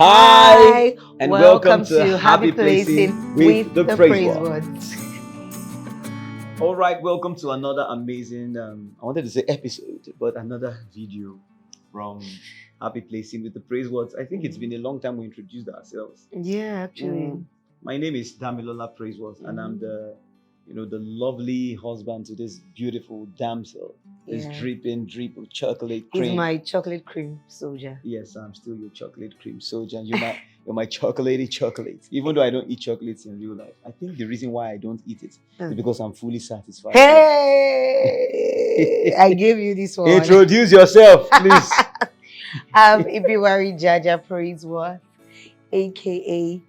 Hi, and welcome welcome to to Happy Happy Placing Placing with the the Praise Praise Words. Words. All right, welcome to another amazing, I wanted to say episode, but another video from Happy Placing with the Praise Words. I think it's been a long time we introduced ourselves. Yeah, actually. My name is Damilola Praise Words, and I'm the lovely husband to this beautiful damsel. This Yeah. dripping drip of chocolate He's cream. my chocolate cream soldier. Yes, I'm still your chocolate cream soldier, and you're my chocolatey chocolate. Even though I don't eat chocolates in real life, I think the reason why I don't eat it is because I'm fully satisfied. Hey, I gave you this one. Introduce yourself, please. I'm Ibiwari Jaja Praise Words, aka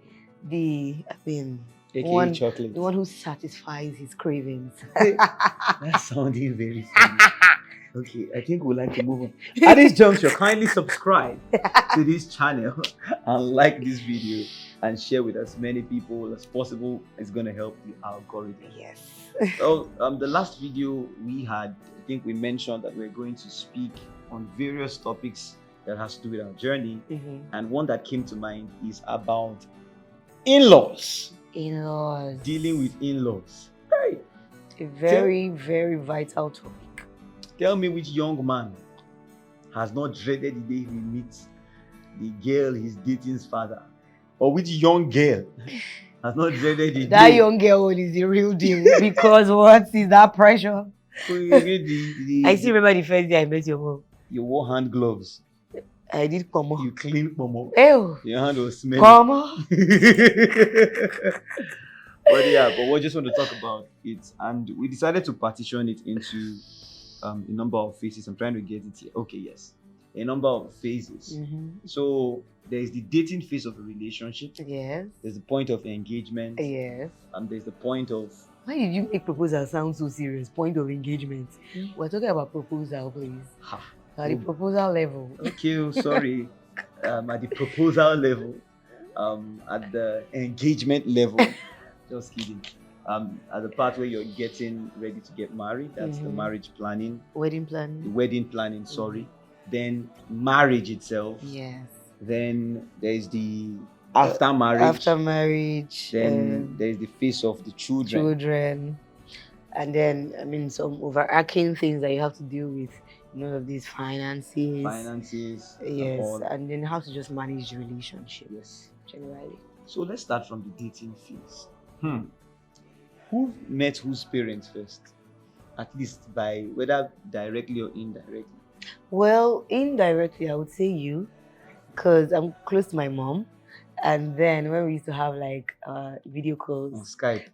AKA chocolate. the one who satisfies his cravings. That's sounding very funny. Okay, I think we'd like to move on. At this juncture, kindly subscribe to this channel and like this video and share with as many people as possible. It's going to help the algorithm. Yes. So, the last video we had, I think we mentioned that we're going to speak on various topics that has to do with our journey. And one that came to mind is about in-laws. In-laws. Dealing with in-laws. Hey, A very, very vital topic. tell me which young man has not dreaded the day he meets the girl he's dating's father, or which young girl has not dreaded the That day young girl is the real deal because what is that pressure? I still remember the first day I met your mom. You wore hand gloves. I did come You on. cleaned pomo. Ew. Your hand was smelling. Come on. But we just want to talk about it, and we decided to partition it into a number of phases. I'm trying to get it here. Okay, yes, a number of phases. So there is the dating phase of a relationship. Yes. There's the point of engagement. Yes. And there's the point of. Why did you make proposal sound so serious? Point of engagement. We're talking about proposal, please. At the proposal level. Okay, sorry. At the proposal level, at the engagement level. Just kidding. At the part where you're getting ready to get married, that's the marriage planning. Wedding planning. The wedding planning, sorry. Then marriage itself. Yes. Then there's the after marriage. After marriage. Then there's the phase of the children. And then, some overarching things that you have to deal with. Of these finances. Yes. And then how to just manage the relationship. Yes. Generally. So let's start from the dating phase. Who met whose parents first? At least by whether directly or indirectly. Well, indirectly, I would say you, because I'm close to my mom. And then when we used to have video calls on Skype.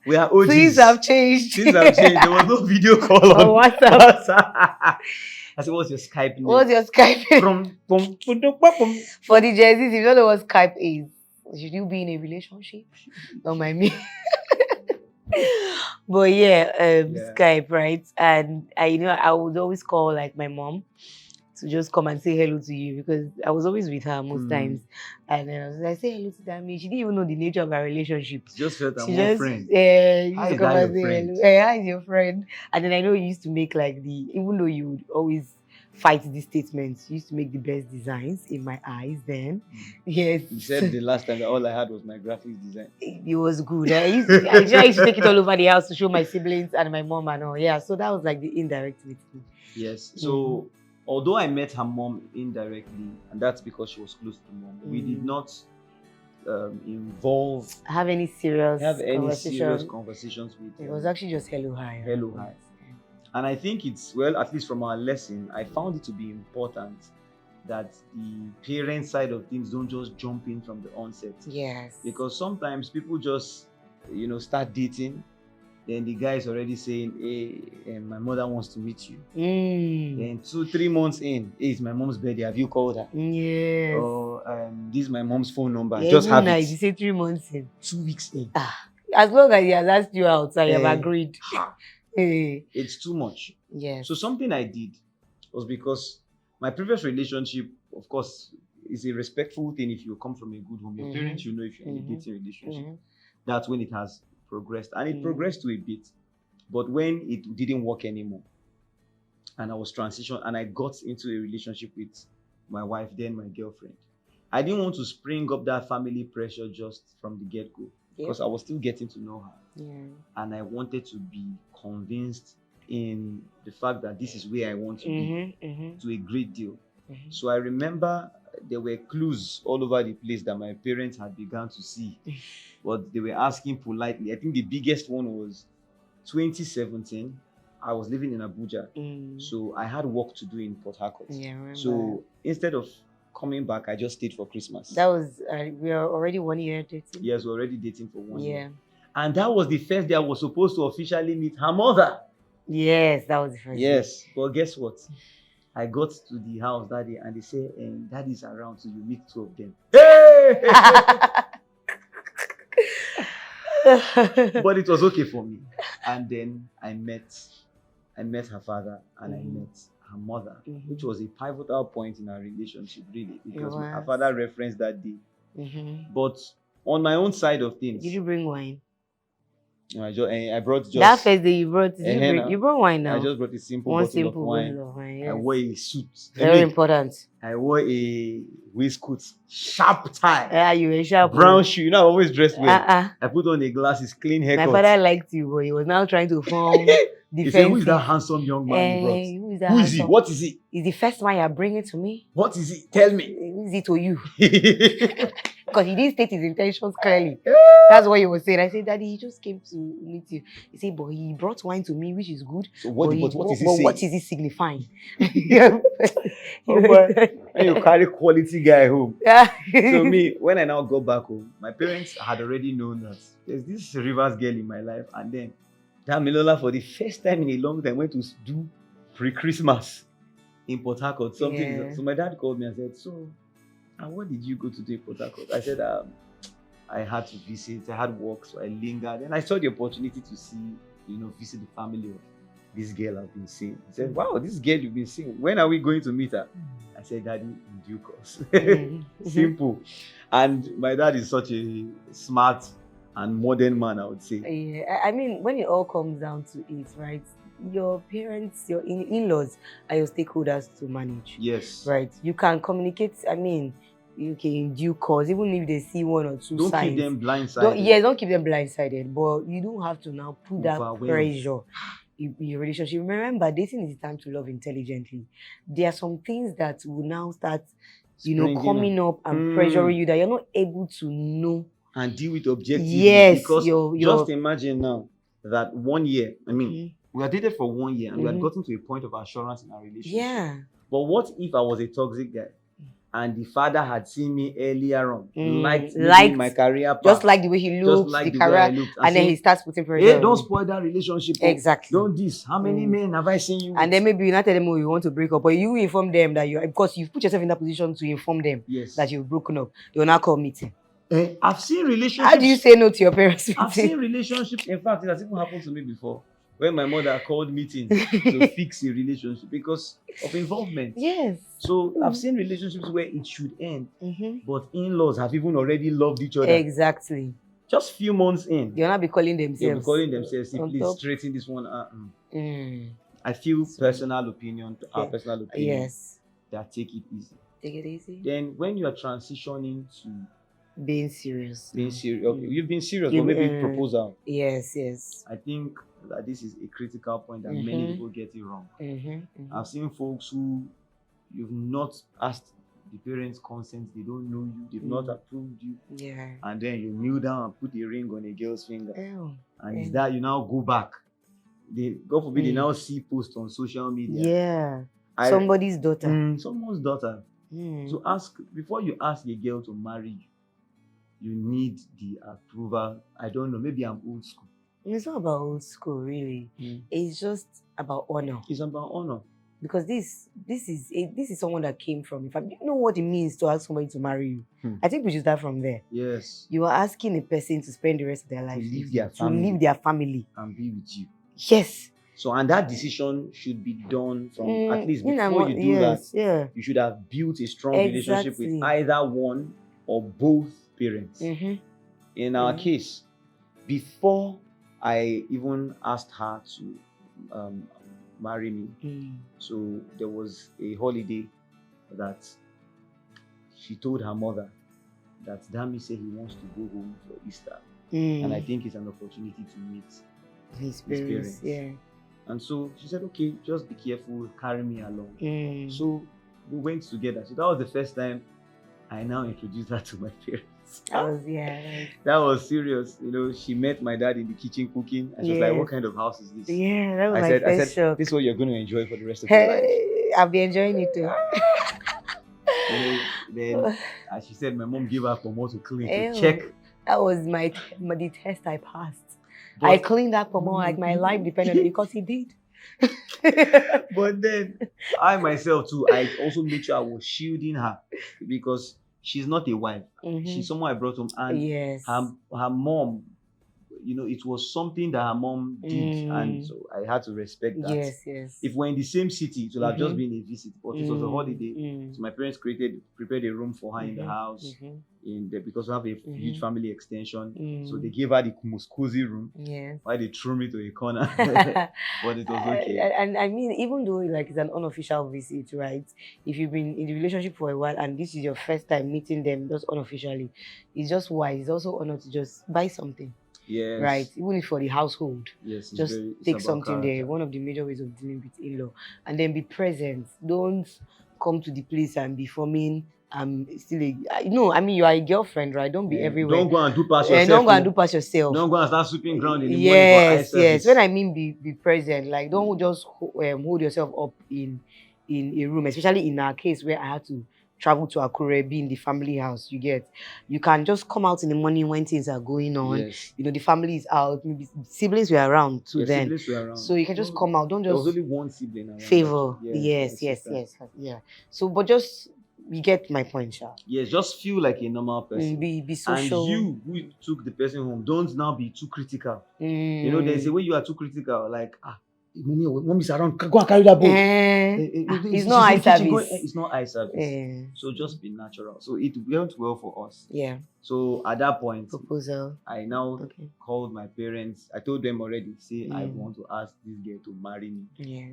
We are OGs. Things have changed. There was no video call on WhatsApp. I said, what's your Skype name? What's your Skype name? For the Gen Zs, if you don't know what Skype is, should you be in a relationship? Don't mind me. But Skype, right? And I would always call my mom to just come and say hello to you because I was always with her most times. And then I was like, say hello to Dami. She didn't even know the nature of our relationship. She just felt I'm one friend. How is your friend? And then I know you used to make even though you would always fight these statements, you used to make the best designs in my eyes then. Yes. You said the last time that all I had was my graphics design. It was good. I used to take it all over the house to show my siblings and my mom and all. Yeah, so that was the indirect with me. Yes. So although I met her mom indirectly, and that's because she was close to mom, we did not have any serious conversations with it was actually just hello, hi. Hello, hi. And I think it's, at least from our lesson, I found it to be important that the parent side of things don't just jump in from the onset. Yes. Because sometimes people just, start dating. Then the guy is already saying, hey, my mother wants to meet you. Then 2-3 months in, hey, it's my mom's birthday. Have you called her? Yes. Or this is my mom's phone number. Yeah, just have it. You say 3 months in. 2 weeks in. As long as he has asked you out, I have agreed. It's too much. Yes. So something I did was because my previous relationship, of course, is a respectful thing if you come from a good home. Your parents, if you're in a dating relationship. That's when it has progressed. And it progressed to a bit. But when it didn't work anymore, and I was transitioned, and I got into a relationship with my wife, then my girlfriend, I didn't want to spring up that family pressure just from the get-go because I was still getting to know her. Yeah. And I wanted to be convinced in the fact that this is where I want to be to a great deal. So I remember there were clues all over the place that my parents had begun to see, but they were asking politely. I think the biggest one was 2017. I was living in Abuja, so I had work to do in Port Harcourt. So instead of coming back, I just stayed for Christmas. That was we are already 1 year dating. Yes, we're already dating for 1 year. And that was the first day I was supposed to officially meet her mother. Yes, that was the first day. Yes, but guess what? I got to the house that day and they say, Daddy's around, so you meet two of them. Hey! But it was okay for me. And then I met her father and I met her mother, which was a pivotal point in our relationship, really, because her father referenced that day. But on my own side of things, did you bring wine? I brought just that first day you brought. You brought wine now. I just brought a simple bottle of wine. Yes. I wore a suit. Very important. I wore a waistcoat, sharp tie. Yeah, you were sharp. Brown shoe. You know, I always dress well. I put on the glasses, clean haircut. My father liked you, but he was now trying to form He said, "Who is that handsome young man you brought? Who is he? What is he? He's the first man you're bringing to me. What is he? Tell me. Who is he to you?" Because he didn't state his intentions clearly. That's what he was saying. I said, "Daddy, he just came to meet you." He said, "But he brought wine to me, which is good." So what is he saying? What is he signifying? When you carry quality guy home. So me, when I now go back home, my parents had already known that there's this Rivers girl in my life, and then Damilola, for the first time in a long time, went to do pre-Christmas in Port Harcourt. So my dad called me and said, "So, what did you go to do in Port Harcourt?" I said, I had to visit. I had work, so I lingered. And I saw the opportunity to see, visit the family of this girl I've been seeing. He said, "Wow, this girl you've been seeing. When are we going to meet her?" I said, "Daddy, in due course." Simple. And my dad is such a smart and modern man, I would say. Yeah, I mean, when it all comes down to it, right? Your parents, your in-laws are your stakeholders to manage. Yes. Right? You can communicate, I mean, you can in due course, even if they see one or two don't signs. Keep them blindsided. Don't keep them blindsided, but you don't have to now put that pressure in your relationship. Remember, dating is the time to love intelligently. There are some things that will now start, coming up and pressuring you that you're not able to know and deal with objectively. Yes, because just imagine now that 1 year, I mean, we had dated for 1 year and we had gotten to a point of assurance in our relationship. Yeah. But what if I was a toxic guy and the father had seen me earlier on, liked my career path, just like the way he looked, the career, and then he starts putting pressure. Hey, don't spoil that relationship. Exactly. Don't this. How many men have I seen you with? And then maybe you not tell them you want to break up, but you inform them that because you've put yourself in that position to inform them that you've broken up. They will not call meeting. I've seen relationships. How do you say no to your parents? I've seen relationships. In fact, it has even happened to me before, when my mother called meetings to fix a relationship because of involvement. Yes. So I've seen relationships where it should end, but in-laws have even already loved each other. Exactly. Just few months in, they'll not be calling themselves. They'll be calling themselves. See, please straighten this one out. I feel personal opinion. Yes. That take it easy. Take it easy. Then when you are transitioning to being serious. Okay. You've been serious, but maybe proposal. Yes. I think that this is a critical point that many people get it wrong. I've seen folks who you've not asked the parents' consent, they don't know you, they've not approved you. Yeah. And then you kneel down and put a ring on a girl's finger. And is that you now go back. God forbid they now see posts on social media. Yeah. Somebody's daughter. Someone's daughter. So before you ask a girl to marry you, you need the approval. I don't know, maybe I'm old school. It's not about old school, really. It's just about honor. It's about honor. Because this is someone that came from. If I didn't know what it means to ask somebody to marry you, I think we should start from there. Yes. You are asking a person to spend the rest of their life to leave their family and be with you. Yes. So, and that decision should be done from at least before you do that. Yeah. You should have built a strong relationship with either one or both parents. In our case, before I even asked her to marry me, so there was a holiday that she told her mother that Dami said he wants to go home for Easter. And I think it's an opportunity to meet his parents. Yeah. And so she said, okay, just be careful, carry me along. So we went together. So that was the first time I now introduced her to my parents. That was serious. You know, she met my dad in the kitchen cooking, and she was like, what kind of house is this? Yeah, that was I said, shock. This is what you're going to enjoy for the rest of your life. I'll be enjoying it too. Then as she said, my mom gave her pomo to clean, to check. That was the test I passed. But I cleaned that pomo like my life depended on it, because he did. But then I myself too, I also made sure I was shielding her, because she's not a wife. She's someone I brought home, and her mom, you know, it was something that her mom did, and so I had to respect that. Yes. If we're in the same city, it would have just been a visit, but it was a holiday. So my parents prepared a room for her in the house, because we have a huge family extension. So they gave her the most cozy room. Why they threw me to a corner, but it was okay. And I mean, even though like it's an unofficial visit, right? If you've been in the relationship for a while and this is your first time meeting them just unofficially, it's just wise. It's also honor to just buy something. Yes. Right, even if for the household, yes, just take something there. One of the major ways of dealing with in-law, and then be present. Don't come to the place and be forming. Still no. I mean, you are a girlfriend, right? Don't be everywhere. Don't go and do past yourself. Don't go and do past yourself. Don't go and start sweeping ground in the morning for eye service. Yes. When I mean be present, like don't just hold yourself up in a room, especially in our case where I had to travel to Akure, be in the family house. You can just come out in the morning when things are going on. Yes. You know, the family is out. Maybe siblings were around too then. Siblings were around. So you can just come out. Don't just. There was only one sibling around. Favor. Yes. Yeah. So, but just you get my point, Sha. Yes, just feel like a normal person. Be social. And you who took the person home, don't now be too critical. You know, there's a way you are too critical, like mommy's around, go and carry that boat. It's not eye service. It's not eye service. So just be natural. So it went well for us. Yeah. So at that point, proposal. I now called my parents. I told them already, say I want to ask this girl to marry me. Yeah.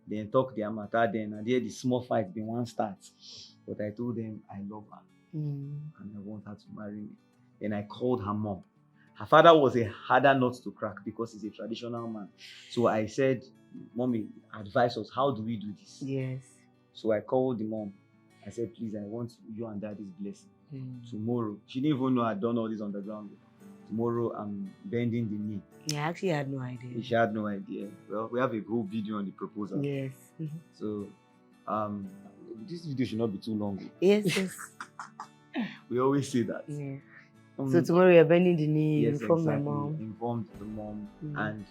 Then talk their matter then, and there the small fight been one start. But I told them I love her and I want her to marry me. Then I called her mom. Her father was a harder nut to crack because he's a traditional man. So I said, Mommy, advise us. How do we do this? Yes. So I called the mom. I said, please, I want you and Daddy's blessing. Tomorrow. She didn't even know I'd done all this on the ground. Tomorrow, I'm bending the knee. Yeah, I actually had no idea. She had no idea. Well, we have a whole video on the proposal. Yes. So, this video should not be too long. Yes. We always say that. Yeah. So tomorrow you're bending the knee, yes, inform exactly. my mom. Informed the mom, and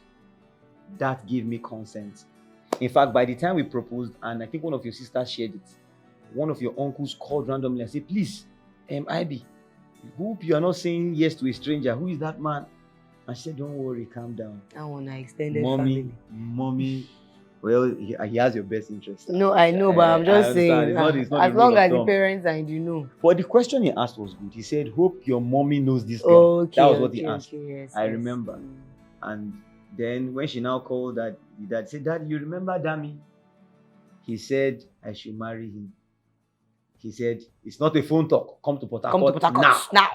that gave me consent. In fact, by the time we proposed, and I think one of your sisters shared it, one of your uncles called randomly and said, please, Ivy, hope you are not saying yes to a stranger. Who is that man? And she said, don't worry, calm down. I want to extend family. Mommy, well, he has your best interest. No, I know, but I'm just saying, it's not as long as the parents and you know. But the question he asked was good. He said, hope your mommy knows this girl. Okay, that was what he asked. Yes, I remember. And then when she now called the dad said, Dad, you remember Dami? He said, I should marry him. He said, it's not a phone talk. Come to Port Harcourt now.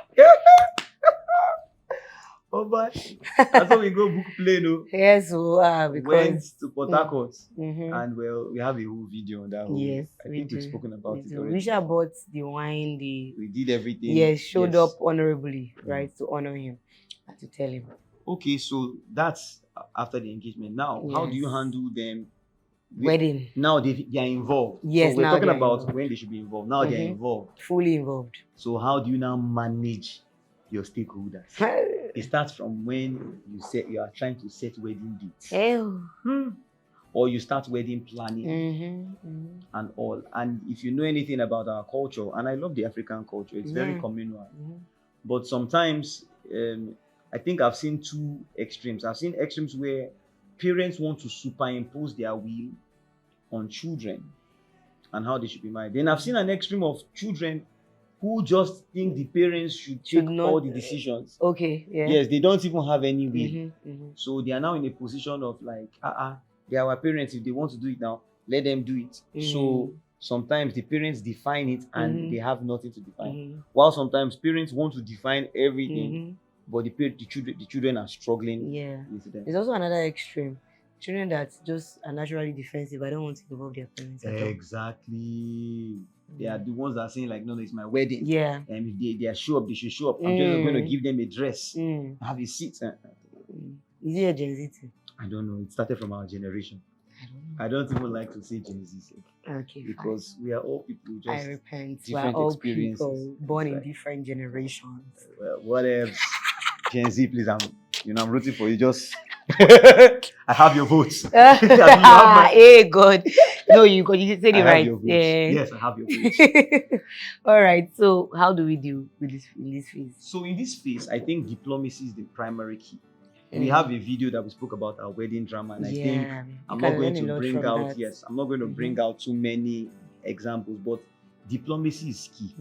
Oh, but that's how we go book plane. No? Yes, because went to Port Harcourt, and well, we have a whole video on that. Yes, I think we've spoken about it already. Risha bought the wine. We did everything. Yes, showed up honorably, right, to honor him and to tell him. Okay, so that's after the engagement. Now, how do you handle them? Wedding. Now they are involved. Yes, so we're talking about when they should be involved. Now they're involved. Fully involved. So how do you now manage your stakeholders? It starts from when you are trying to set wedding dates. Or you start wedding planning and all. And if you know anything about our culture, and I love the African culture, it's very communal. But sometimes I think I've seen two extremes. I've seen extremes where parents want to superimpose their will on children and how they should be married. Then I've seen an extreme of children who just think the parents should take all the decisions. Okay, yeah. Yes, they don't even have any will. So they are now in a position of like, they are our parents. If they want to do it now, let them do it. So sometimes the parents define it and they have nothing to define. Mhm. While sometimes parents want to define everything, Mhm. but the children are struggling Yeah. with them. There's also another extreme. Children that just are naturally defensive. I don't want to involve their parents at all. Exactly. They are the ones that are saying like, no, it's my wedding. Yeah. And if they are show up, they should show up. I'm just going to give them a dress, Mm. have a seat. Is it a Gen Z thing? I don't know. It started from our generation. I don't know. I don't even like to say Gen Z Okay. because we are all people just I repent. We are different all experiences. people born in Right. different generations. Well, whatever. Gen Z, please, I'm rooting for you. Just I have your votes. Hey God. No, you said I it have right. your votes. Yeah. Yes, I have your votes. All right. So how do we deal with this in this phase? So in this phase, I think diplomacy is the primary key. We have a video that we spoke about our wedding drama, and I think I'm not going to bring out. Yes, I'm not going to bring out too many examples, but diplomacy is key.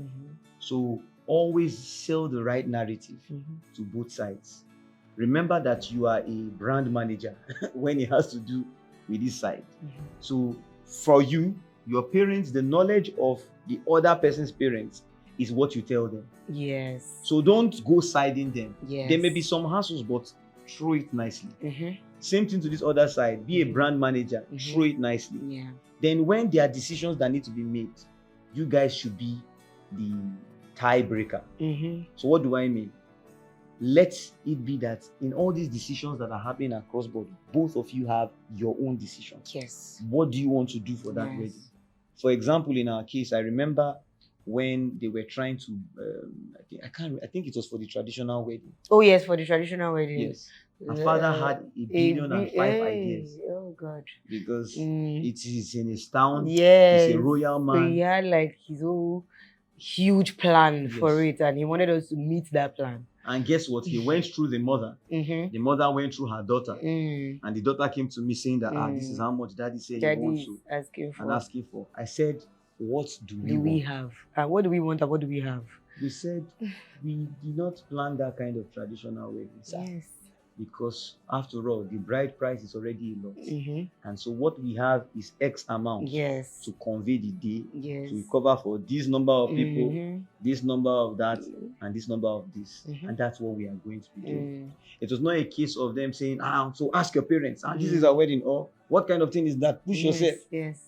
So always sell the right narrative to both sides. Remember that you are a brand manager when it has to do with this side. So for you, your parents, the knowledge of the other person's parents is what you tell them. Yes. So don't go siding them. Yes. There may be some hassles, but throw it nicely. Same thing to this other side. Be a brand manager. Throw it nicely. Yeah. Then when there are decisions that need to be made, you guys should be the tiebreaker. So what do I mean? Let it be that in all these decisions that are happening across board, both of you have your own decisions. Yes. What do you want to do for that wedding? For example, in our case, I remember when they were trying to, I think it was for the traditional wedding. Oh yes, for the traditional wedding. Yes. My father had 1,000,000,005 ideas. Oh God. Because it is in his town. Yes. He's a royal man. So he had like his whole huge plan for it, and he wanted us to meet that plan. And guess what? He went through the mother. The mother went through her daughter. And the daughter came to me saying that, this is how much daddy said he wants to. Asking for. I said, what do we have? And what do we want and what do we have? We said, we did not plan that kind of traditional wedding. Yes. Because after all, the bride price is already a lot. And so what we have is X amount to convey the day, to cover for this number of people, this number of that, and this number of this. And that's what we are going to be doing. It was not a case of them saying, so ask your parents, this is our wedding, or what kind of thing is that? Push yourself. Yes.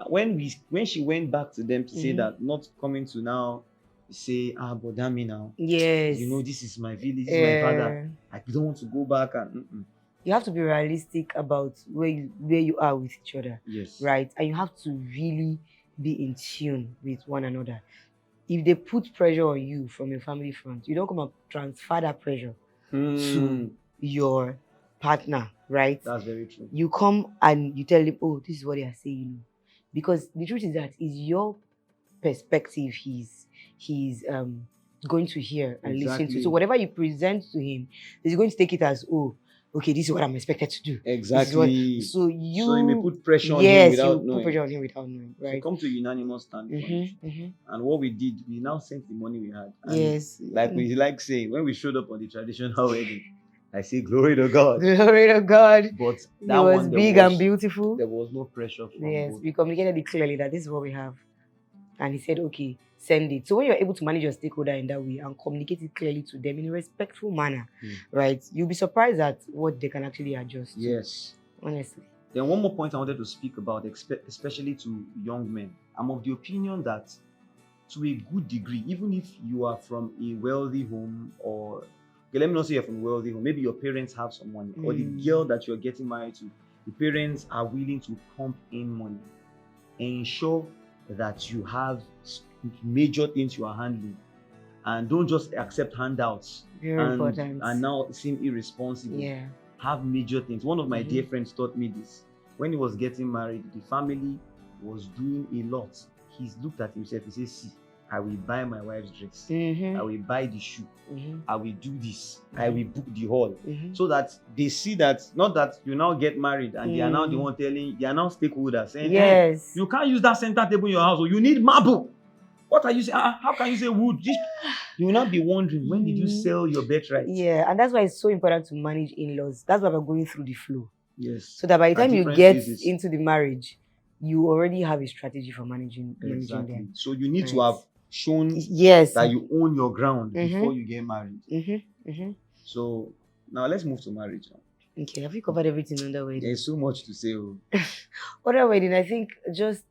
When she went back to them to say that, not coming to now say, but that me now. Yes. You know, this is my village, this is my father. I don't want to go back and you have to be realistic about where you are with each other. Yes. Right? And you have to really be in tune with one another. If they put pressure on you from your family front, you don't come and transfer that pressure to your partner, right? That's very true. You come and you tell them, this is what they are saying. Because the truth is that is your perspective he's going to hear and listen to. So whatever you present to him, he's going to take it as, okay, this is what I'm expected to do. Exactly. So you may put pressure on him without knowing. Put pressure on him without knowing, right? So come to a unanimous standpoint. And what we did, we now sent the money we had. And yes. Like we like say, when we showed up on the traditional wedding, I say, glory to God. Glory to God. But that it was big and beautiful. There was no pressure from both. We communicated it clearly that this is what we have. And he said, okay, send it. So when you're able to manage your stakeholder in that way and communicate it clearly to them in a respectful manner, right, you'll be surprised at what they can actually adjust to. Yes. Honestly. Then one more point I wanted to speak about, especially to young men. I'm of the opinion that to a good degree, even if you are from a wealthy home or, okay, let me not say you're from a wealthy home, maybe your parents have some money, or the girl that you're getting married to, the parents are willing to pump in money. Ensure that you have major things you are handling, and don't just accept handouts. Very important. And now seem irresponsible. Yeah. Have major things. One of my dear friends taught me this. When he was getting married, the family was doing a lot. He looked at himself, he said, see, I will buy my wife's dress. I will buy the shoe. I will do this. I will book the hall. So that they see that, not that you now get married and they are now the one telling, they are now stakeholders saying, yes, you can't use that center table in your house, or you need marble. What are you saying? How can you say wood? You will not be wondering, when did you sell your birthright? Yeah, and that's why it's so important to manage in-laws. That's why we're going through the flow. Yes. So that by the time you get into the marriage, you already have a strategy for managing Exactly. them. So you need to Right. have shown Yes. that you own your ground Mhm. before you get married. Mm-hmm. So now let's move to marriage now. Okay, have you covered everything under wedding? There's so much to say. Oh. Under wedding, I think just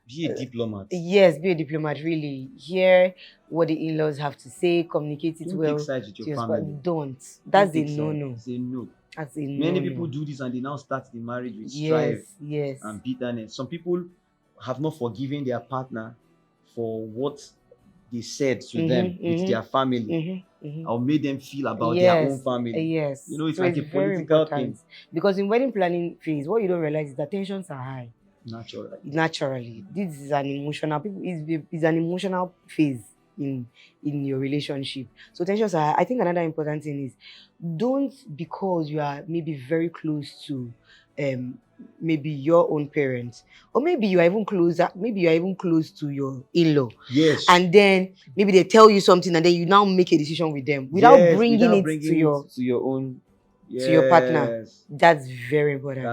Be a diplomat. yes, be a diplomat. Really, hear what the in-laws have to say, communicate it Don't well. take sides with your to family. Don't. That's Don't a take no-no. sides. It's a no. That's a Many no-no. people do this and they now start the marriage with strife Yes. and bitterness. Some people have not forgiven their partner for what they said to them with their family or made them feel about their own family. Yes. You know, it's So like it's a very political thing. important. Because in wedding planning phase, what you don't realize is that tensions are high. Naturally. This is an emotional it's an emotional phase in your relationship. So tensions are high. I think another important thing is don't, because you are maybe very close to maybe your own parents, or maybe you are even close to your in-law. Yes. And then maybe they tell you something and then you now make a decision with them without bringing it to your own to your partner. That's very important.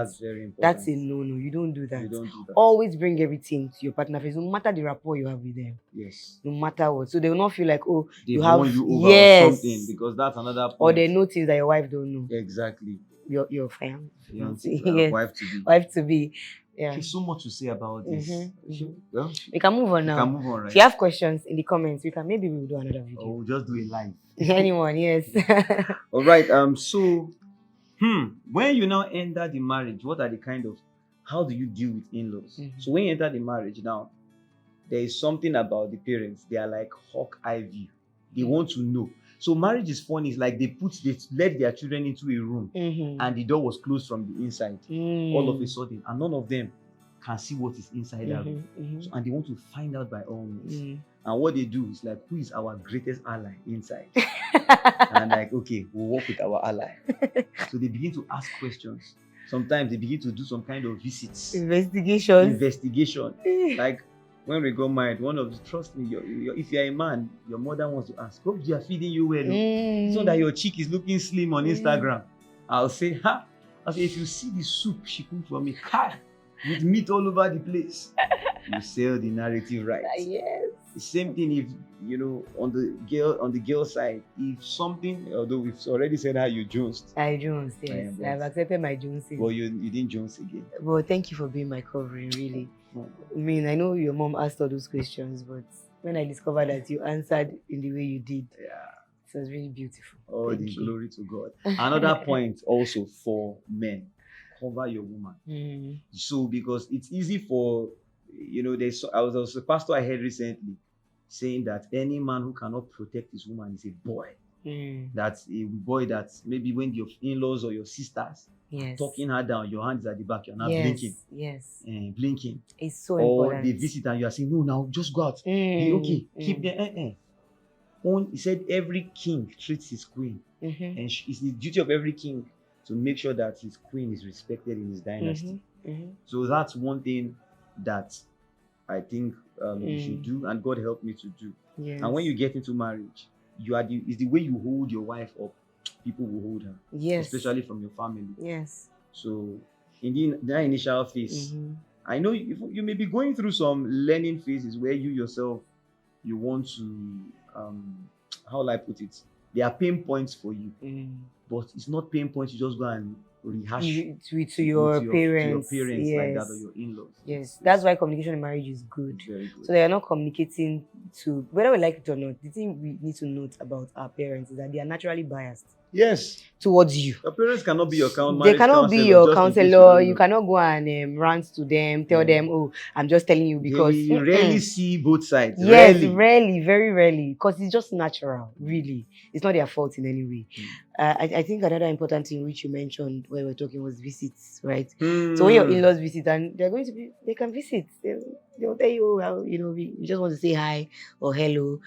That's a no-no. You don't do that. You don't do that. Always bring everything to your partner first, no matter the rapport you have with them. Yes. No matter what. So they will not feel like, oh, they you have you over or something, because that's another point. Or they know things that your wife don't know. Exactly. Your fiance. Yes. Wife to be. Yeah. There's so much to say about this. Well, we can move on now. We can move on, right? If you have questions in the comments, maybe we'll do another video. Or we'll just do it live. Anyone, yes. All right. So when you now enter the marriage, what are the how do you deal with in-laws? So when you enter the marriage now, there is something about the parents. They are like hawk eye view. They want to know. So marriage is funny. It's like they let their children into a room and the door was closed from the inside all of a sudden, and none of them can see what is inside that room. So, and they want to find out by all means. And what they do is like, who is our greatest ally inside? And like, okay, we'll work with our ally. So they begin to ask questions. Sometimes they begin to do some kind of visits. Investigation. Like when we got married, trust me, if you're a man, your mother wants to ask, hope you are feeding you well. It's not that your cheek is looking slim on Instagram. I'll say, if you see the soup she cooked for me, with meat all over the place, you sell the narrative right. Yes. The same thing if on the girl side, if something, although we've already said how you jonesed. I jonesed, yes. I've accepted my jonesing. Well, you didn't jones again. Well, thank you for being my covering, really. I mean, I know your mom asked all those questions, but when I discovered that you answered in the way you did, it was really beautiful. Oh, glory to God. Another point also for men, cover your woman. So because it's easy for I was a pastor I heard recently saying that any man who cannot protect his woman is a boy. That's a boy that maybe when your in-laws or your sisters talking her down, your hand is at the back, you're not blinking. Yes. Blinking. It's so important. Or they visit and you are saying, no, now just go out. Be okay. Keep there. He said every king treats his queen. And it's the duty of every king to make sure that his queen is respected in his dynasty. So that's one thing that I think you should do, and God helped me to do. Yes. And when you get into marriage, it's the way you hold your wife up, people will hold her. Yes. Especially from your family. Yes. So in that initial phase, I know you may be going through some learning phases where you yourself, you want to, how will I put it? There are pain points for you, but it's not pain points you just go and rehash to your parents, yes. Like that, or your in-laws. Yes, that's why communication in marriage is good. Very good. So they are not communicating to, whether we like it or not. The thing we need to note about our parents is that they are naturally biased. Yes. Towards you. Your parents cannot be your counselor. They cannot be your counselor. You cannot go and rant to them, tell them, oh, I'm just telling you because. You rarely see both sides. Yes, rarely, very rarely. Because it's just natural, really. It's not their fault in any way. I think another important thing which you mentioned when we were talking was visits, right? So when your in-laws visit, and they can visit. They'll tell you how, we just want to say hi or hello.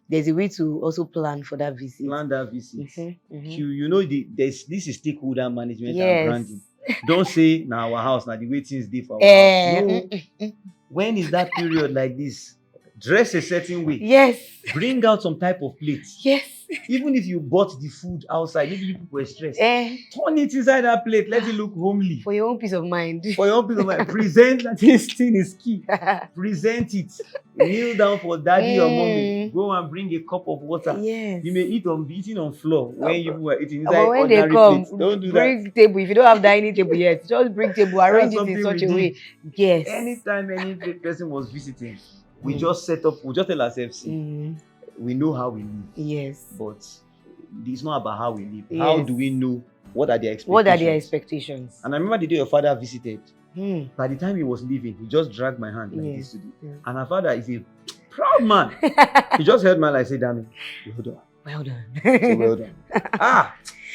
There's a way to also plan for that visit. Plan that visit. This is stakeholder management and branding. Don't say, now our house, now the way things differ. No. When is that period like this? dress a certain way, Yes. bring out some type of plate. Yes. Even if you bought the food outside, maybe you people were stressed. Eh, Turn it inside that plate. Let it look homely. for your own peace of mind. For your own peace of mind. Present that this thing is key. Present it. Kneel down for daddy or mommy. Go and bring a cup of water. Yes. You may be eating on floor when you were eating inside But when they ordinary come, plates. Don't do bring that. table. If you don't have dining table yet, just bring table, arrange it in something such we a way. did. Yes. Anytime any person was visiting, we just set up, we just tell ourselves, see, we know how we live. Yes. But it's not about how we live. How do we know what are their expectations? What are their expectations? And I remember the day your father visited. By the time he was leaving, he just dragged my hand like this today. And our father is a proud man. He just held my hand like, say, Dami, well done. Well done. So well done.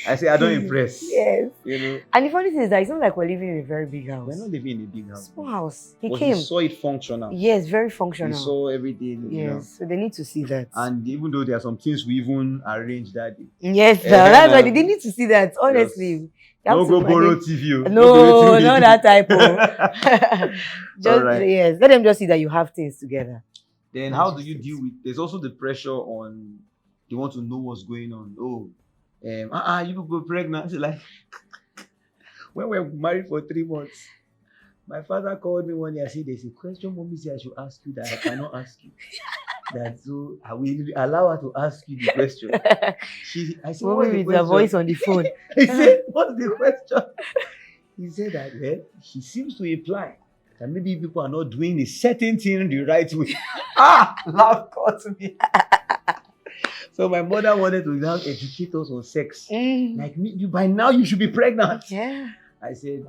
I say, I don't impress. Yes. You know. And the funny thing is that it's not like we're living in a very big house. We're not living in a big house. Small house. He But came. he saw it functional. Yes, very functional. He saw everything. Yes. You know. So they need to see that. And even though there are some things we even arranged that day. Yes, that's why they need to see that. Honestly. Yes. You have No to go manage- borrow TV. No, not that type of. Just Alright. yes. Let them just see that you have things together. Then how do you deal with? There's also the pressure on. They want to know what's going on. Oh, you people pregnant. It's like when we were married for 3 months, my father called me one day. I said, "There's a question, mommy said I should ask you that I cannot ask you. That so I will allow her to ask you the question." I said, "What's the Mommy with question?" her voice on the phone. He said, "What's the question?" He said that he seems to imply that maybe people are not doing a certain thing the right way. Laugh caught me. So my mother wanted to now educate us on sex. Like by now you should be pregnant. Yeah. I said,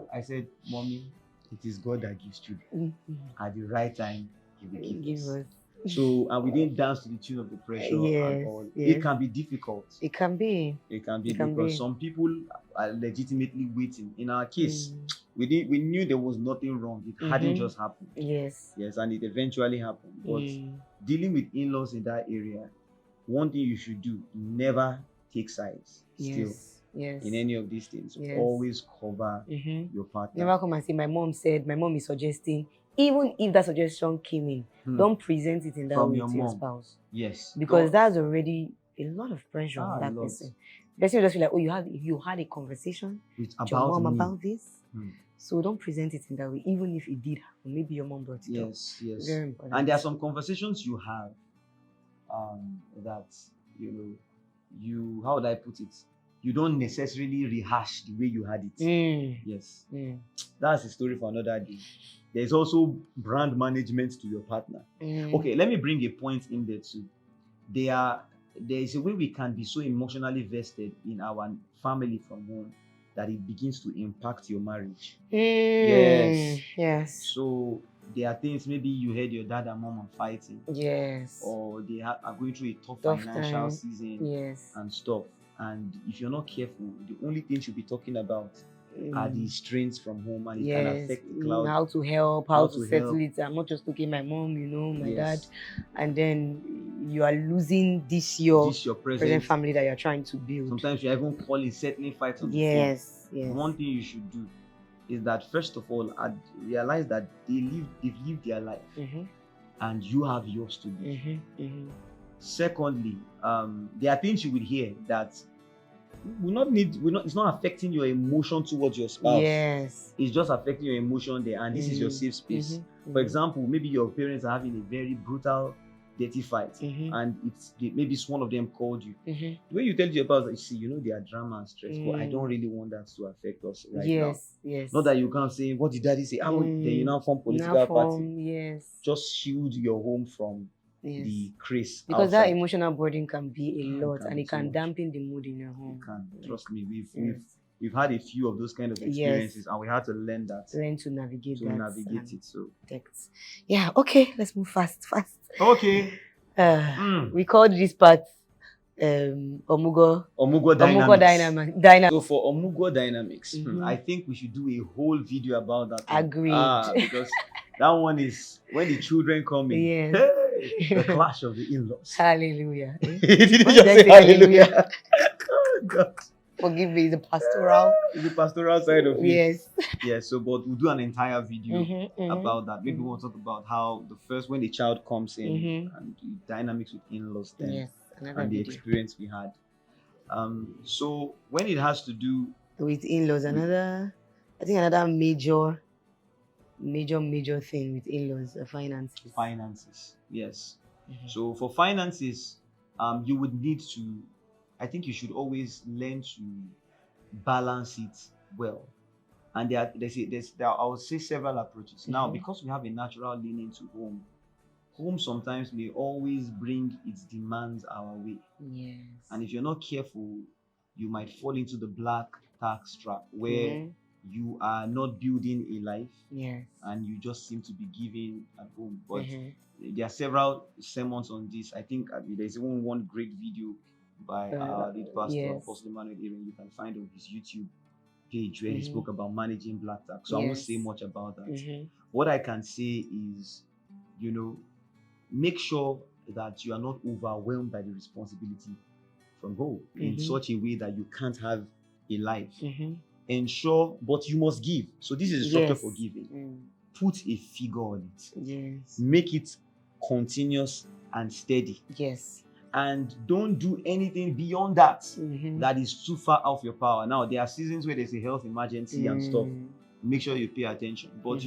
Mommy, it is God that gives children. At the right time, He will give us. So, and we didn't dance to the tune of the pressure and all. Yes. It can be difficult. It can be. It can be because some people are legitimately waiting. In our case, we knew there was nothing wrong. It hadn't just happened. Yes. Yes, and it eventually happened. But dealing with in-laws in that area, one thing you should do, never take sides. Still. Yes. In any of these things, always cover your partner. Never come and say, my mom is suggesting. Even if that suggestion came in, don't present it in that way to your spouse. Yes. Because that's already a lot of pressure on that person. The person will just feel like, oh, you had a conversation with your mom about this. So don't present it in that way, even if it did happen. Maybe your mom brought it up. Yes. Very important. And there are some conversations you have that, how would I put it? You don't necessarily rehash the way you had it. Yes. That's a story for another day. There's also brand management to your partner. Okay, let me bring a point in there too. There is a way we can be so emotionally vested in our family from home that it begins to impact your marriage. Yes. So there are things, maybe you heard your dad and mom are fighting. Yes. Or they are going through a tough financial time. season. Yes. And stuff. And if you're not careful, the only thing you'll be talking about are the strains from home, and it can affect the cloud. How to help, how to settle it. I'm not just looking at my mom, my dad. And then you are losing this your present family that you're trying to build. Sometimes you're even calling settling fights on the phone. One thing you should do is that, first of all, realize that they've lived their life and you have yours to live. Secondly, there are things you will hear that it's not affecting your emotion towards your spouse. Yes. It's just affecting your emotion there, and this is your safe space. For example, maybe your parents are having a very brutal, dirty fight, and maybe it's one of them called you. The way you tell your spouse, you see, they are drama and stress, but I don't really want that to affect us right now. Yes. Not that you can't say, what did daddy say? Then you now form political party. Yes. Just shield your home from the craze. Because outside. that emotional burden can be a lot, and it can dampen the mood in your home. It can. Trust me, we've had a few of those kind of experiences, and we had to learn to navigate it. So yeah, okay, let's move fast. Okay. We called this part Omugo Dynamics. So for Omugo Dynamics, I think we should do a whole video about that. Agreed. Because that one is when the children come in. Yes. Hey, the clash of the in-laws. Hallelujah. Did you just say hallelujah? Oh, God. Forgive me, the pastoral. The pastoral side of it. Yes. Yeah, so but we'll do an entire video Mm-hmm. about that. Maybe we'll talk about how when the child comes in Mm-hmm. and the dynamics with in-laws then Yes. Another and the video. experience we had. So when it has to do With in-laws, I think another major thing with in-laws are finances. Finances, yes. Mm-hmm. So for finances, you would need to, I think you should always learn to balance it well. And there I would say several approaches. Now, Mm-hmm. because we have a natural leaning to home sometimes may always bring its demands our way. Yes. And if you're not careful, you might fall into the black tax trap where Mm-hmm. you are not building a life Yes. and you just seem to be giving at home. But Mm-hmm. there are several sermons on this. I think there's even one great video by the pastor, yes. Apostle Emmanuel Aaron. You can find on his YouTube page where he Mm-hmm. spoke about managing black tax. So I won't say much about that. Mm-hmm. What I can say is, make sure that you are not overwhelmed by the responsibility from home in such a way that you can't have a life. Mm-hmm. Ensure, but you must give. So this is a structure for giving. Mm. Put a figure on it. Yes. Make it continuous and steady. Yes. And don't do anything beyond that Mm-hmm. that is too far off your power. Now, there are seasons where there's a health emergency and stuff. Make sure you pay attention. But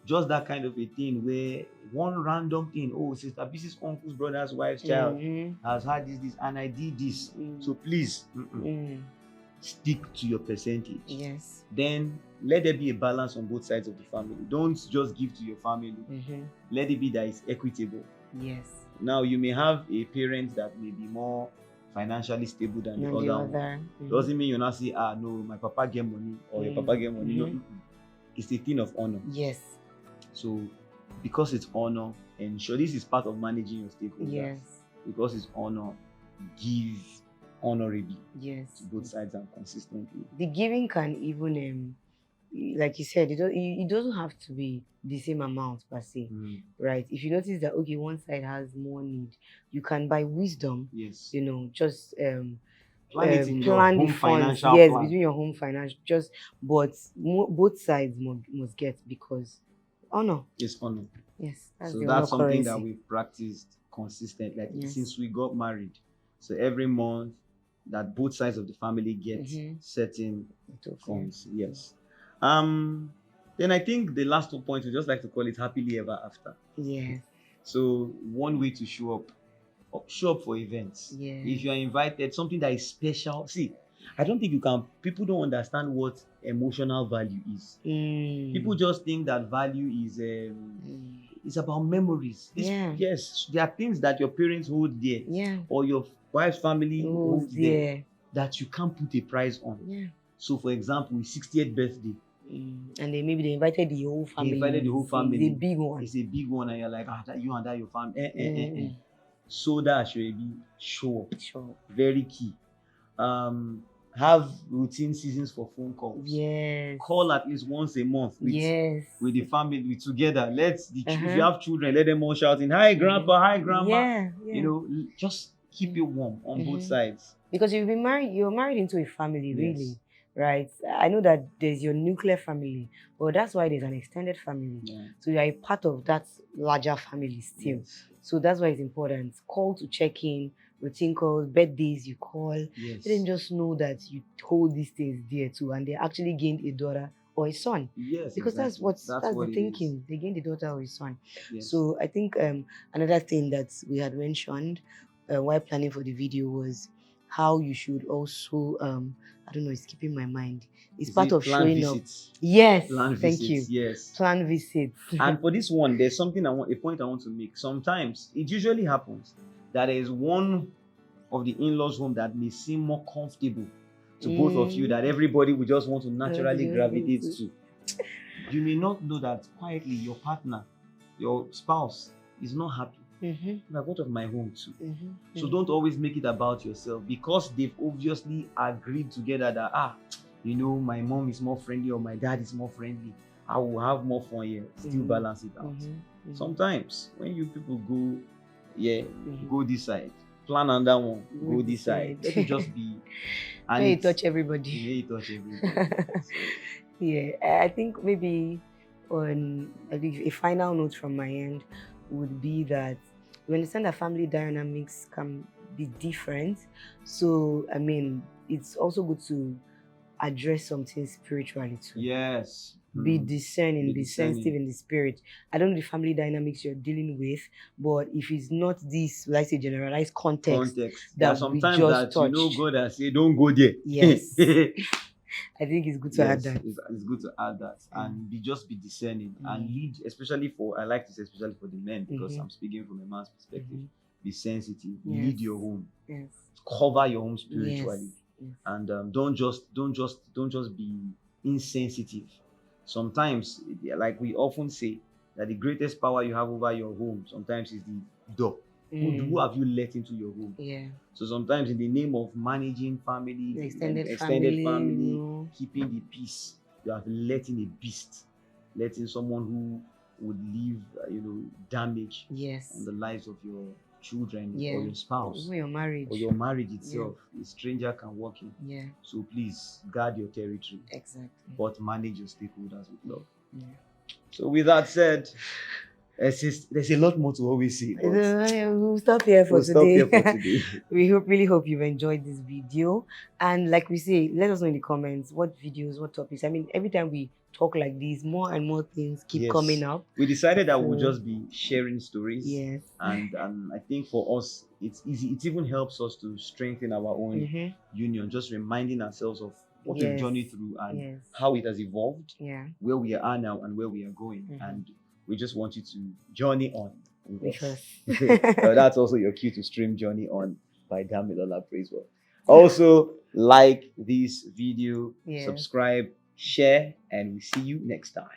just that kind of a thing where one random thing, Sister Bishop's uncle's brother's wife's child has had this, and I did this. So please stick to your percentage. Yes. Then let there be a balance on both sides of the family. Don't just give to your family. Let it be that it's equitable. Yes. Now, you may have a parent that may be more financially stable than the other. Doesn't mean you not say, no, my papa get money or your papa get money. No, it's a thing of honor. Yes. So, because it's honor, ensure this is part of managing your stakeholders. Yes. Because it's honor, give honorably. Yes. To both sides and consistently. The giving can even, like you said, it doesn't have to be the same amount per se, right? If you notice that one side has more need, you can by wisdom, yes, just plan it in your home funds, financial yes, plan. between your home financial, but both sides must get, because honor. It's honor. Yes, that's something currency that we've practiced consistently, since we got married. So every month that both sides of the family get certain funds. Yes. Then I think the last 2 points we just like to call it happily ever after. Yes. So one way to show up for events. Yes. If you are invited, something that is special. See, I don't think people don't understand what emotional value is. People just think that value is it's about memories. Yes, there are things that your parents hold dear, or your wife's family holds dear, that you can't put a price on. So for example, 60th birthday, and they invited the whole family. It's a big one. It's a big one, and you're like, you and that your family. So that should be show up. Sure. Very key. Have routine seasons for phone calls. Yes. Call at least once a month with the family together. If you have children, let them all shouting, "Hi grandpa, hi grandma." Yeah. Just keep it warm on both sides. Because you're married into a family, really. Right? I know that there's your nuclear family, but that's why there's an extended family. Yeah. So you are a part of that larger family still. Yes. So that's why it's important. Call to check in, routine calls, birthdays you call. Yes. They didn't just know that you hold these things dear too, and they actually gained a daughter or a son. Yes. Because exactly. that's the thinking. They gained a daughter or a son. Yes. So I think another thing that we had mentioned while planning for the video was how you should also I don't know, it's keeping my mind. It's part of showing visits? Up. Yes. Plan thank visits, you. Yes. Plan visits. And for this one, there's a point I want to make. Sometimes it usually happens that there is one of the in-laws home that may seem more comfortable to both of you, that everybody would just want to naturally gravitate to. You may not know that quietly your partner, your spouse, is not happy. Like, what of my home too? So don't always make it about yourself, because they've obviously agreed together that my mom is more friendly or my dad is more friendly. I will have more fun here. Still balance it out. Sometimes when you people go, go this side, plan on that one, go this side. Let it just be And May you it's- touch everybody. May you touch everybody. So, Yeah, I think maybe on a final note from my end would be that we understand that family dynamics can be different. So, I mean, it's also good to address something spiritually too. yes. Be Mm. discerning, Be be sensitive discerning. in the spirit. I don't know the family dynamics you're dealing with, but if it's not this, like say, generalized context, Context. that There are we sometimes just that you know touched. God has said, don't go there. Yes. I think it's good to add Yes, that. it's good to add that and be discerning and Mm. lead, especially for, I like to say especially for the men, because Mhm. I'm speaking from a man's perspective. Mhm. Be sensitive, Yes. lead your home, Yes. cover your home spiritually, Yes. and don't just be insensitive. Sometimes, like we often say, that the greatest power you have over your home sometimes is the door. Who have you let into your home? Yeah. So sometimes, in the name of managing family, The extended family, family, you know. keeping the peace, you have let in a beast, letting someone who would leave, damage Yes. on the lives of your children Yeah. or your spouse Even your marriage. or your marriage itself. A stranger can walk in. Yeah. So please guard your territory, Exactly. but manage your stakeholders with love. Yeah. So with that said, there's a lot more to always say, but We'll stop here for we'll stop today. here for today. We really hope you've enjoyed this video. And like we say, let us know in the comments what videos, what topics. I mean, every time we talk like this, more and more things keep Yes. coming up. We decided that we'll So- just be sharing stories. Yes. And I think for us, it's easy. It even helps us to strengthen our own Mhm. union, just reminding ourselves of what we've Yes. journeyed through and Yes. how it has evolved, Yeah. where we are now and where we are going. Mhm. And we just want you to journey on with With us. us. That's also your cue to stream Journey On by Damilola Praisewell. Also, like this video, Yes. subscribe, share, and we see you next time.